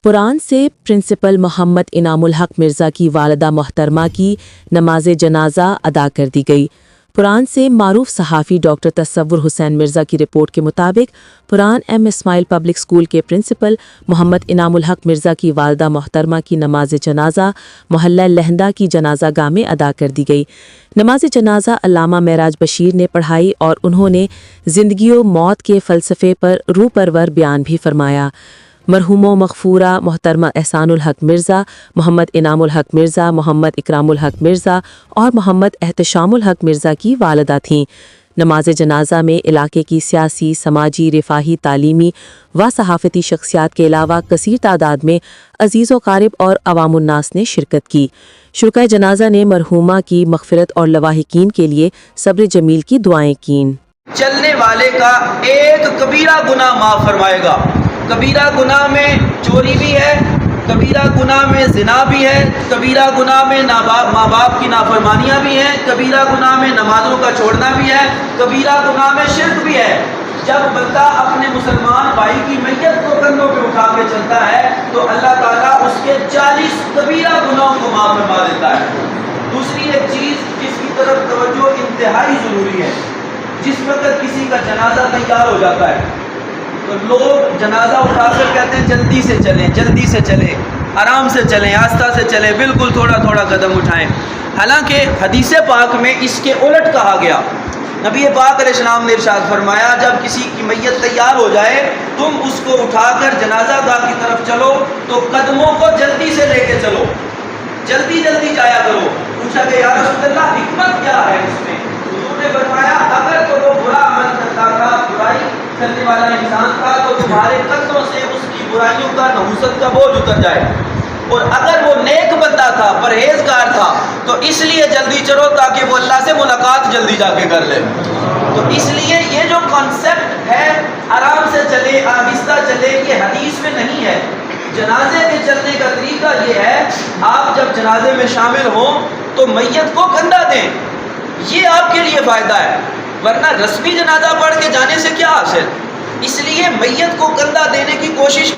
पुरान से प्रिंसिपल मोहम्मद इनाम उल हक मिर्ज़ा की वालिदा मोहतरमा की नमाज जनाजा अदा कर दी गई। पुरान से मारूफ सहाफ़ी डॉक्टर तसव्वुर हुसैन मिर्ज़ा की रिपोर्ट के मुताबिक पुरान एम इस्माइल पब्लिक स्कूल के प्रिंसिपल मोहम्मद इनाम उल हक मिर्ज़ा की वालिदा मोहतरमा की नमाज जनाजा मोहल्ला लहंदा की जनाजा गाह में अदा कर दी गई। नमाज जनाजा अल्लामा महराज बशीर ने पढ़ाई और उन्होंने ज़िंदगी व मौत के फ़लसफ़े पर रूपरवर बयान भी फरमाया। मरहूमो मग़फ़ूरा मोहतरमा एहसानुल हक मिर्ज़ा, मोहम्मद इनामुल हक मिर्ज़ा, मोहम्मद इकरामुल हक मिर्ज़ा और मोहम्मद एहतशामुल हक मिर्ज़ा की वालिदा थीं। नमाज जनाजा में इलाके की सियासी, समाजी, रिफाही, तालीमी व सहाफ़ती शख्सियात के अलावा कसीर तादाद में अज़ीज़ व क़ारिब और अवामुन्नास ने शिरकत की। शुरकाए जनाजा ने मरहूमा की मग़फ़िरत और लवाहिकीन के लिए सब्र जमील की दुआएं कीं। चलने वाले का एक कबीरा गुनाह माफ़ फरमाएगा। कबीरा गुनाह में चोरी भी है, कबीरा गुनाह में ज़िना भी है, कबीरा गुनाह में माँ बाप की नाफरमानियाँ भी हैं, कबीरा गुनाह में नमाज़ों का छोड़ना भी है, कबीरा गुनाह में शिर्क भी है। जब बंदा अपने मुसलमान भाई की मैयत को कंधों पे उठा के चलता है तो अल्लाह ताला उसके 40 कबीरा गुनाहों को माफ़ फरमा देता है। दूसरी एक चीज़ जिसकी तरफ तवज्जो इंतहाई ज़रूरी है, जिस वक्त किसी का जनाजा तैयार हो जाता है तो लोग जनाजा उठाकर कहते हैं जल्दी से चलें, आराम से चलें, आस्था से चलें, बिल्कुल थोड़ा थोड़ा कदम उठाएं। हालांकि हदीस पाक में इसके उलट कहा गया। नबी पाक अलैहिस्सलाम ने इरशाद फरमाया, जब किसी की मैयत तैयार हो जाए तुम उसको उठाकर जनाजा गाह की तरफ चलो तो कदमों को जल्दी से लेके चलो, जल्दी जल्दी जाया करो। पूछा कि या रसूलल्लाह हिकमत क्या है इसमें? हुजूर ने फरमाया, अगर तो वो बुरा अमल करता था, बुराई करने वाला इंसान था तो तुम्हारे कदमों से उसकी बुराइयों का, नहुसत का बोझ उतर जाए, और अगर वो नेक बंदा था, परहेजगार था तो इसलिए जल्दी चलो ताकि वो अल्लाह से मुलाकात जल्दी जाके कर ले। तो इसलिए ये जो कॉन्सेप्ट है आराम से चले, आहिस्ता चले, ये हदीस में नहीं है। जनाजे में चलने का तरीका ये है, आप जब जनाजे में शामिल हों तो मैयत को कंधा दें, ये आपके लिए फ़ायदा है, वरना रस्मी जनाजा पढ़ के जाने से क्या हासिल। इसलिए मैयत को कंधा देने की कोशिश